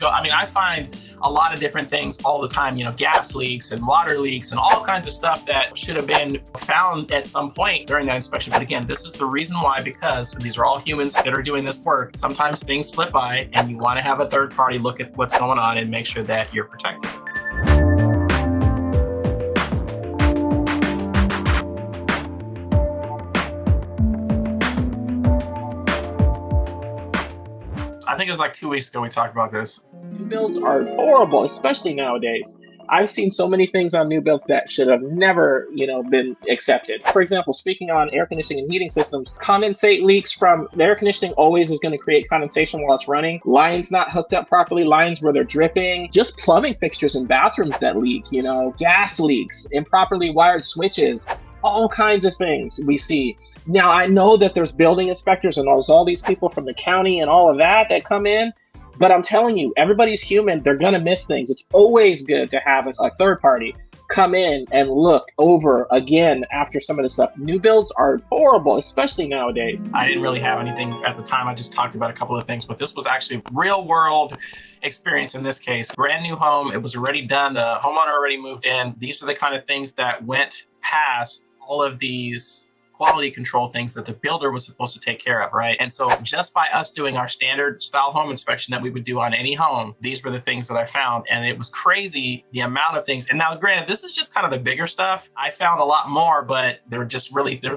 So, I mean, I find a lot of different things all the time, gas leaks and water leaks and all kinds of stuff that should have been found at some point during that inspection. But again, this is the reason why, because these are all humans that are doing this work. Sometimes things slip by and you want to have a third party look at what's going on and make sure that you're protected. I think it was like 2 weeks ago we talked about this. New builds are horrible, especially nowadays. I've seen so many things on new builds that should have never, been accepted. For example, speaking on air conditioning and heating systems, condensate leaks from the air conditioning always is going to create condensation while it's running. Lines not hooked up properly, lines where they're dripping, just plumbing fixtures in bathrooms that leak, gas leaks, improperly wired switches, all kinds of things we see. Now, I know that there's building inspectors and there's all these people from the county and all of that come in. But I'm telling you, everybody's human. They're going to miss things. It's always good to have a third party come in and look over again after some of the stuff. New builds are horrible, especially nowadays. I didn't really have anything at the time. I just talked about a couple of things, but this was actually real world experience in this case. Brand new home. It was already done. The homeowner already moved in. These are the kind of things that went past all of these quality control things that the builder was supposed to take care of, right? And so just by us doing our standard style home inspection that we would do on any home, these were the things that I found. And it was crazy, the amount of things. And now granted, this is just kind of the bigger stuff. I found a lot more, but they're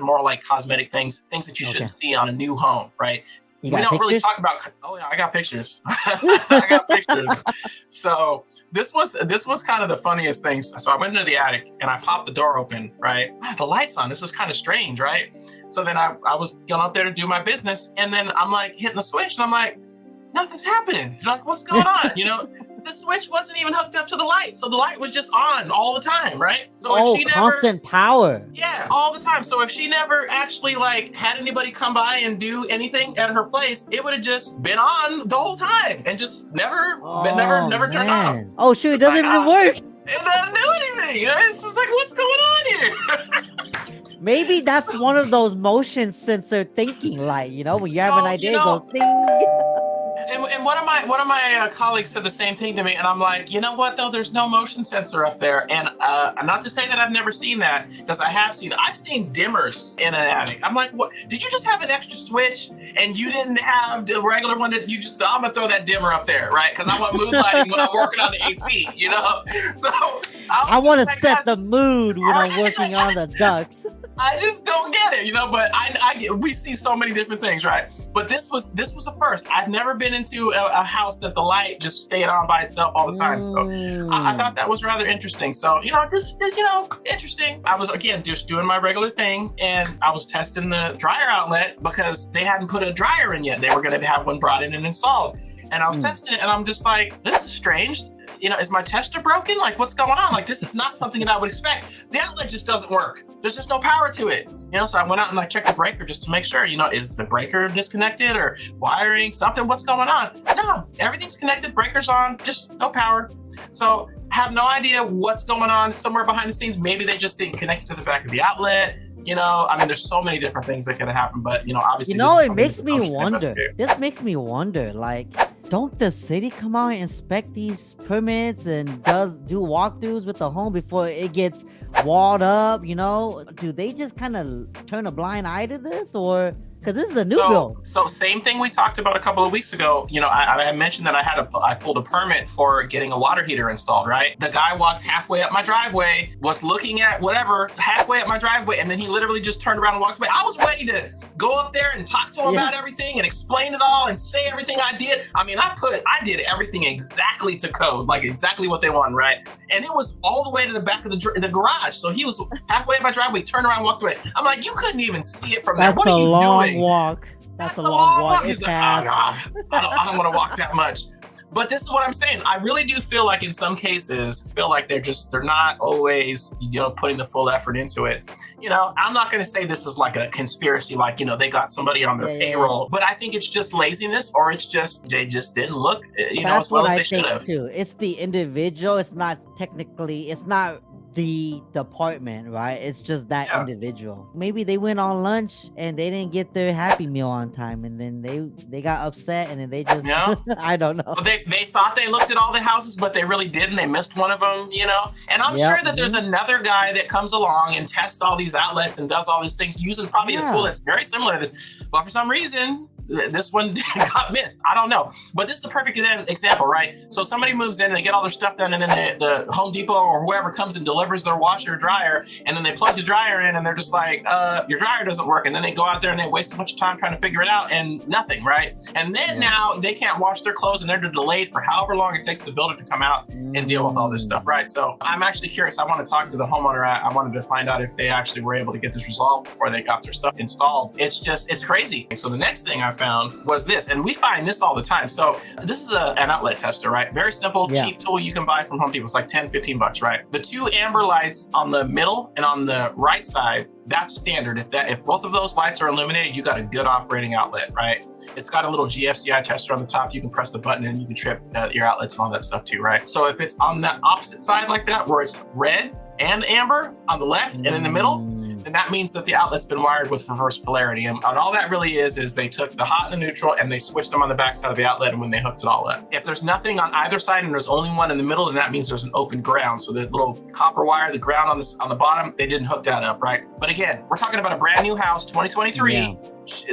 more like cosmetic things that you shouldn't see on a new home, right? We don't really talk about. Oh yeah, I got pictures. I got pictures. So this was kind of the funniest thing. So I went into the attic and I popped the door open. Right, the lights on. This is kind of strange, right? So then I was going up there to do my business, and then I'm like hitting the switch, and I'm like, nothing's happening. Like, what's going on? The switch wasn't even hooked up to the light, so the light was just on all the time, right? So if she never, constant power. Yeah, all the time. So if she never actually had anybody come by and do anything at her place, it would have just been on the whole time and just never turned off. Oh shoot, it doesn't even work. It doesn't do anything. It's just like, what's going on here? Maybe that's one of those motion sensor thinking light. When you have an idea, it goes ding. And one of my colleagues said the same thing to me, and I'm like, you know what though? There's no motion sensor up there, and not to say that I've never seen that, because I've seen dimmers in an attic. I'm like, what? Did you just have an extra switch and you didn't have the regular one that you just? I'm gonna throw that dimmer up there, right? Because I want mood lighting when I'm working on the AC, So I want to set the mood when I'm working on the ducts. I just don't get it, but we see so many different things, right? But this was a first. I've never been into a house that the light just stayed on by itself all the time. So I thought that was rather interesting. So, just interesting. I was, again, just doing my regular thing, and I was testing the dryer outlet because they hadn't put a dryer in yet. They were going to have one brought in and installed. And I was testing it, and I'm just like, this is strange. Is my tester broken? Like, what's going on? Like, this is not something that I would expect. The outlet just doesn't work. There's just no power to it. So I went out and I checked the breaker just to make sure, is the breaker disconnected or wiring something? What's going on? No, everything's connected. Breaker's on, just no power. So have no idea what's going on somewhere behind the scenes. Maybe they just didn't connect it to the back of the outlet. There's so many different things that could have happened, but obviously, it makes me wonder. This makes me wonder, don't the city come out and inspect these permits and do walkthroughs with the home before it gets walled up? Do they just kind of turn a blind eye to this, or because this is a new build? So same thing we talked about a couple of weeks ago. I had mentioned that I pulled a permit for getting a water heater installed, right? The guy walked halfway up my driveway, was looking at whatever halfway up my driveway, and then he literally just turned around and walked away. I was ready to go up there and talk to him about everything and explain it all and say everything I did. I did everything exactly to code, like exactly what they want, right? And it was all the way to the back of the garage. So he was halfway up my driveway, turned around, walked away. I'm like, you couldn't even see it from there. What are you doing? Walk. That's a long walk. He's like, I don't want to walk that much. But this is what I'm saying. I really do feel like in some cases, they're not always, putting the full effort into it. I'm not going to say this is like a conspiracy, they got somebody on their payroll, but I think it's just laziness, or it's just, they just didn't look, as well as they should have. Too. It's the individual. It's not the department, right? It's just that Yeah. individual. Maybe they went on lunch and they didn't get their Happy Meal on time, and then they got upset, and then they just I don't know. Well, they thought they looked at all the houses, but they really didn't. They missed one of them, And I'm sure that there's another guy that comes along and tests all these outlets and does all these things using probably a tool that's very similar to this. But for some reason, this one got missed. I don't know. But this is the perfect example, right? So somebody moves in and they get all their stuff done, and then the Home Depot or whoever comes and delivers their washer or dryer, and then they plug the dryer in and they're just like, your dryer doesn't work. And then they go out there and they waste a bunch of time trying to figure it out and nothing, right? And then now they can't wash their clothes and they're delayed for however long it takes the builder to come out and deal with all this stuff, right? So I'm actually curious. I want to talk to the homeowner. I wanted to find out if they actually were able to get this resolved before they got their stuff installed. It's crazy. So the next thing I found was this, and we find this all the time. So this is an outlet tester, right? Very simple, cheap tool you can buy from Home Depot. It's like 10, 15 bucks, right? The two amber lights on the middle and on the right side, that's standard. If both of those lights are illuminated, you got a good operating outlet, right? It's got a little GFCI tester on the top. You can press the button and you can trip your outlets and all that stuff too, right? So if it's on the opposite side like that, where it's red and amber on the left and in the middle, then that means that the outlet's been wired with reverse polarity. And all that really is they took the hot and the neutral and they switched them on the back side of the outlet, and when they hooked it all up. If there's nothing on either side and there's only one in the middle, then that means there's an open ground. So the little copper wire, the ground on the bottom, they didn't hook that up, right? But again, we're talking about a brand new house, 2023. Yeah.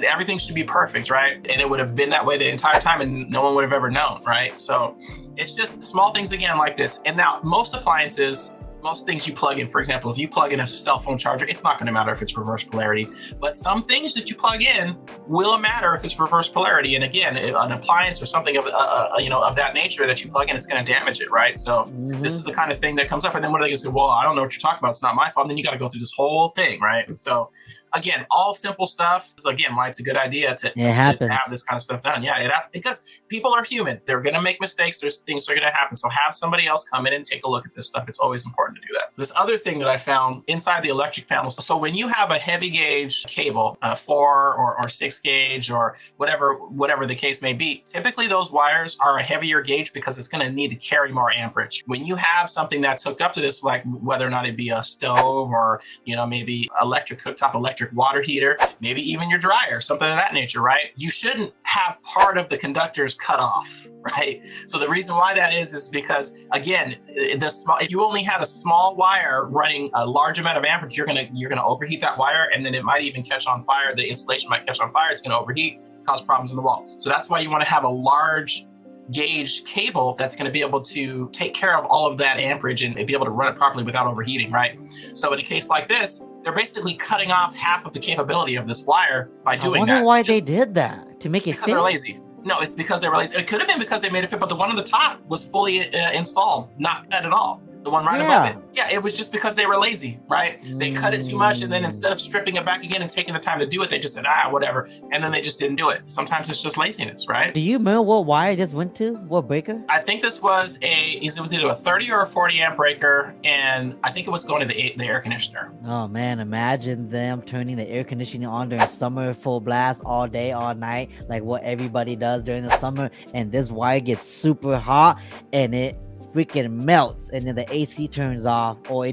Everything should be perfect, right? And it would have been that way the entire time and no one would have ever known, right? So it's just small things again like this. And now most appliances, most things you plug in, for example, if you plug in a cell phone charger, it's not going to matter if it's reverse polarity. But some things that you plug in will matter if it's reverse polarity. And again, an appliance or something of that nature that you plug in, it's going to damage it, right? So this is the kind of thing that comes up. And then what are they going to say? Well, I don't know what you're talking about. It's not my fault. And then you got to go through this whole thing, right? And so again, all simple stuff. Again, why it's a good idea to have this kind of stuff done. Yeah, because people are human. They're going to make mistakes. There's things that are going to happen. So have somebody else come in and take a look at this stuff. It's always important to do that. This other thing that I found inside the electric panels. So when you have a heavy gauge cable, 4 or 6 gauge or whatever the case may be, typically those wires are a heavier gauge because it's going to need to carry more amperage. When you have something that's hooked up to this, like whether or not it be a stove or maybe electric cooktop, electric water heater, maybe even your dryer, something of that nature, right? You shouldn't have part of the conductors cut off, right? So the reason why that is because again, if you only had a small wire running a large amount of amperage, you're gonna overheat that wire, and then it might even catch on fire. The insulation might catch on fire. It's gonna overheat, cause problems in the wall. So that's why you want to have a large gauge cable that's going to be able to take care of all of that amperage and be able to run it properly without overheating, right? So in a case like this, they're basically cutting off half of the capability of this wire by doing that. I wonder why they did that, to make it fit. Because they're lazy. No, it's because they were lazy. It could have been because they made it fit, but the one on the top was fully installed, not cut at all. The one right above it. Yeah, it was just because they were lazy, right? They cut it too much, and then instead of stripping it back again and taking the time to do it, they just said, whatever. And then they just didn't do it. Sometimes it's just laziness, right? Do you remember what wire this went to? What breaker? I think this was it was either a 30 or a 40 amp breaker, and I think it was going to the air conditioner. Oh man, imagine them turning the air conditioning on during summer, full blast all day, all night, like what everybody does during the summer, and this wire gets super hot and it freaking melts, and then the AC turns off, or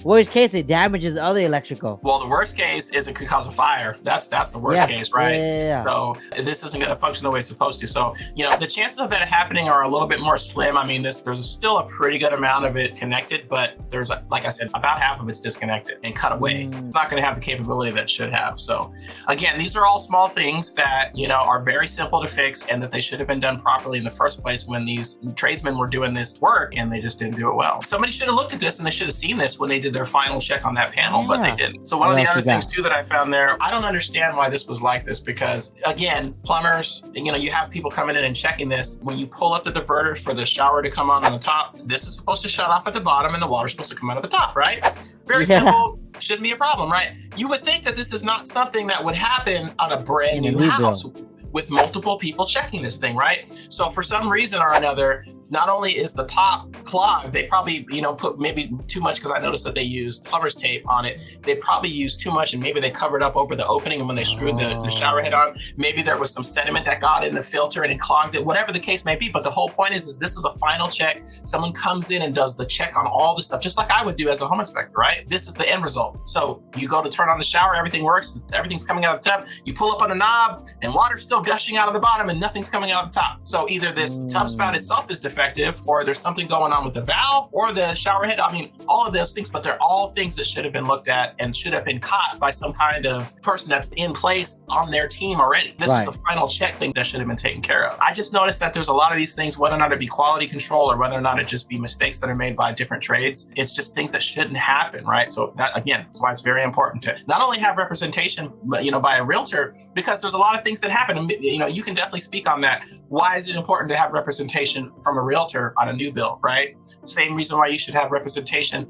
worst case it damages other electrical. Well, the worst case is it could cause a fire. That's the worst case, right? Yeah. So this isn't going to function the way it's supposed to. So the chances of that happening are a little bit more slim. I mean, there's still a pretty good amount of it connected, but there's, like I said, about half of it's disconnected and cut away. It's not going to have the capability that it should have. So again, these are all small things that are very simple to fix, and that they should have been done properly in the first place when these tradesmen were doing this work, and they just didn't do it well. Somebody should have looked at this, and they should have seen this when they did their final check on that panel, but they didn't. So one of the other things too that I found there, I don't understand why this was like this, because again, plumbers, you have people coming in and checking this. When you pull up the diverters for the shower to come on the top, this is supposed to shut off at the bottom and the water's supposed to come out of the top, right? Very simple, shouldn't be a problem, right? You would think that this is not something that would happen on a brand new house with multiple people checking this thing, right? So for some reason or another, not only is the top clogged. They probably, put maybe too much, because I noticed that they used plumber's tape on it. They probably used too much, and maybe they covered up over the opening, and when they screwed the shower head on, maybe there was some sediment that got in the filter and it clogged it, whatever the case may be. But the whole point is this is a final check. Someone comes in and does the check on all the stuff, just like I would do as a home inspector, right? This is the end result. So you go to turn on the shower, everything works, everything's coming out of the tub. You pull up on the knob and water's still gushing out of the bottom and nothing's coming out of the top. So either this tub spout itself is defective, or there's something going on with the valve or the shower head. I mean, all of those things, but they're all things that should have been looked at and should have been caught by some kind of person that's in place on their team already. This is the final check thing that should have been taken care of. I just noticed that there's a lot of these things, whether or not it be quality control or whether or not it just be mistakes that are made by different trades. It's just things that shouldn't happen, right? So that, again, that's why it's very important to not only have representation, but, by a realtor, because there's a lot of things that happen. And, you can definitely speak on that. Why is it important to have representation from a realtor on a new build, right? Same reason why you should have representation,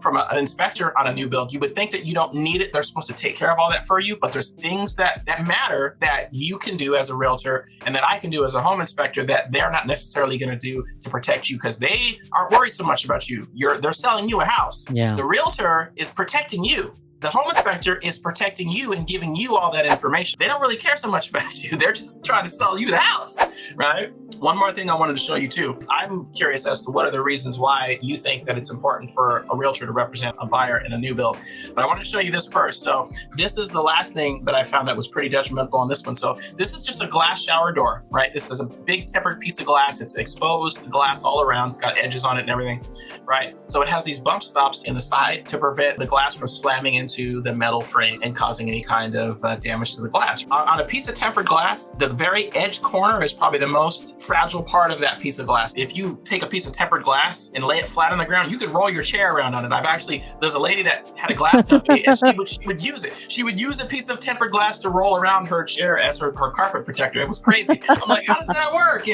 from an inspector on a new build. You would think that you don't need it. They're supposed to take care of all that for you, but there's things that matter that you can do as a realtor and that I can do as a home inspector that they're not necessarily going to do to protect you, because they aren't worried so much about you. They're selling you a house. Yeah. The realtor is protecting you. The home inspector is protecting you and giving you all that information. They don't really care so much about you. They're just trying to sell you the house, right? One more thing I wanted to show you too. I'm curious as to what are the reasons why you think that it's important for a realtor to represent a buyer in a new build. But I want to show you this first. So this is the last thing that I found that was pretty detrimental on this one. So this is just a glass shower door, right? This is a big tempered piece of glass. It's exposed glass all around. It's got edges on it and everything, right? So it has these bump stops in the side to prevent the glass from slamming into the metal frame and causing any kind of damage to the glass. On a piece of tempered glass, the very edge corner is probably the most fragile part of that piece of glass. If you take a piece of tempered glass and lay it flat on the ground, you could roll your chair around on it. There's a lady that had a glass company and she would use it. She would use a piece of tempered glass to roll around her chair as her carpet protector. It was crazy. I'm like, how does that work,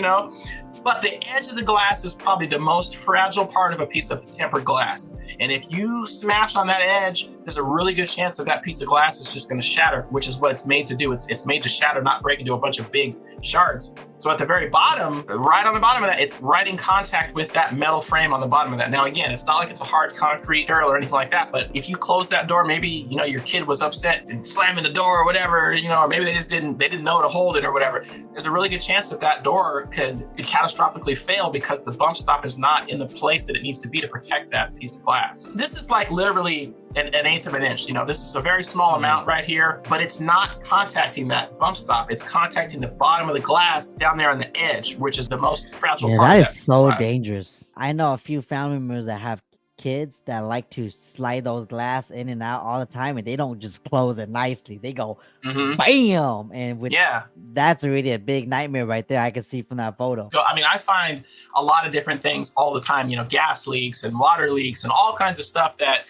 But the edge of the glass is probably the most fragile part of a piece of tempered glass. And if you smash on that edge, there's a really good chance that that piece of glass is just going to shatter, which is what it's made to do. It's made to shatter, not break into a bunch of big shards. So at the very bottom, right on the bottom of that, it's right in contact with that metal frame on the bottom of that. Now, again, it's not like it's a hard concrete door or anything like that, but if you close that door, maybe, your kid was upset and slamming the door or whatever, or maybe they didn't know to hold it or whatever. There's a really good chance that that door could catastrophically fail because the bump stop is not in the place that it needs to be to protect that piece of glass. This is like literally an eighth of an inch. This is a very small amount right here, but it's not contacting that bump stop. It's contacting the bottom of the glass down there on the edge, which is the most fragile part. That of is so glass. Dangerous. I know a few family members that have kids that like to slide those glass in and out all the time, and they don't just close it nicely. They go bam, and that's really a big nightmare right there. I can see from that photo. So I find a lot of different things all the time, gas leaks and water leaks and all kinds of stuff that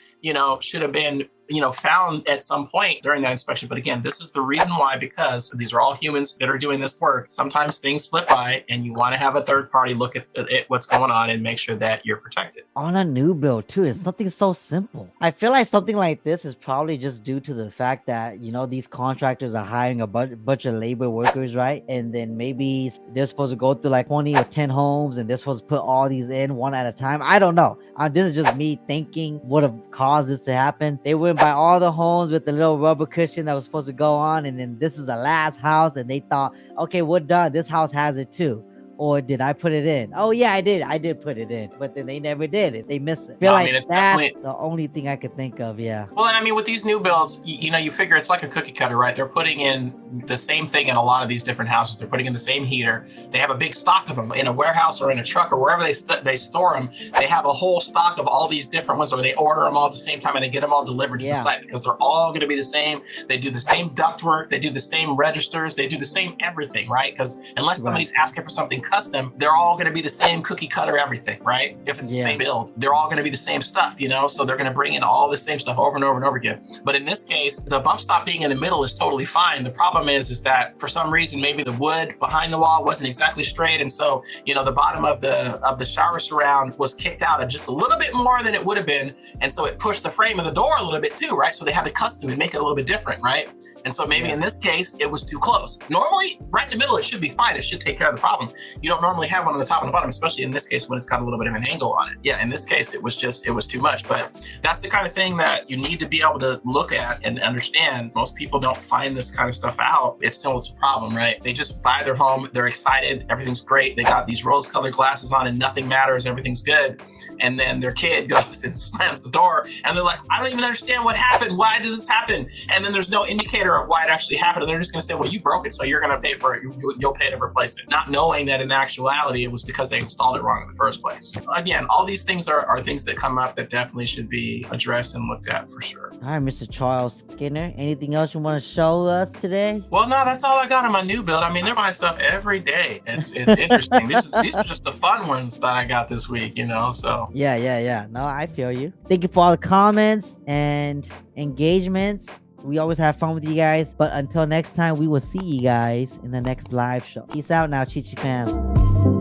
should have been found at some point during that inspection. But again, this is the reason why, because these are all humans that are doing this work. Sometimes things slip by and you want to have a third party look at what's going on and make sure that you're protected. On a new build too, it's something so simple. I feel like something like this is probably just due to the fact that, these contractors are hiring a bunch of labor workers, right? And then maybe they're supposed to go through like 20 or 10 homes and they're supposed to put all these in one at a time. I don't know. This is just me thinking would have caused this to happen. They wouldn't buy all the homes with the little rubber cushion that was supposed to go on, and then this is the last house, and they thought, okay, we're done. This house has it too. Or did I put it in? Oh yeah, I did put it in, but then they never did it. They missed it. I feel like that's the only thing I could think of. Yeah. Well, and with these new builds, you figure it's like a cookie cutter, right? They're putting in the same thing in a lot of these different houses. They're putting in the same heater. They have a big stock of them in a warehouse or in a truck or wherever they store them. They have a whole stock of all these different ones, or they order them all at the same time and they get them all delivered to the site because they're all going to be the same. They do the same ductwork. They do the same registers. They do the same everything, right? Because unless somebody's asking for something custom, they're all going to be the same cookie cutter everything, right? If it's the same build, they're all going to be the same stuff, so they're going to bring in all the same stuff over and over and over again. But in this case, the bump stop being in the middle is totally fine. The problem is that for some reason, maybe the wood behind the wall wasn't exactly straight, and so the bottom of the shower surround was kicked out just a little bit more than it would have been, and so it pushed the frame of the door a little bit too, right? So they had to custom and make it a little bit different, right? And so maybe in this case, it was too close. Normally, right in the middle, it should be fine. It should take care of the problem. You don't normally have one on the top and the bottom, especially in this case when it's got a little bit of an angle on it. Yeah, in this case, it was too much. But that's the kind of thing that you need to be able to look at and understand. Most people don't find this kind of stuff out. It's a problem, right? They just buy their home, they're excited, everything's great. They got these rose-colored glasses on and nothing matters, everything's good. And then their kid goes and slams the door and they're like, I don't even understand what happened. Why did this happen? And then there's no indicator of why it actually happened. And they're just going to say, well, you broke it, so you're going to pay for it. You'll pay to replace it. Not knowing that in actuality, it was because they installed it wrong in the first place. Again, all these things are things that come up that definitely should be addressed and looked at for sure. All right, Mr. Charles Skinner, anything else you want to show us today? Well, no, that's all I got on my new build. I mean, they're buying stuff every day. It's interesting. These are just the fun ones that I got this week, so. Yeah. No, I feel you. Thank you for all the comments and engagements. We always have fun with you guys. But until next time, we will see you guys in the next live show. Peace out now, Chichi fams.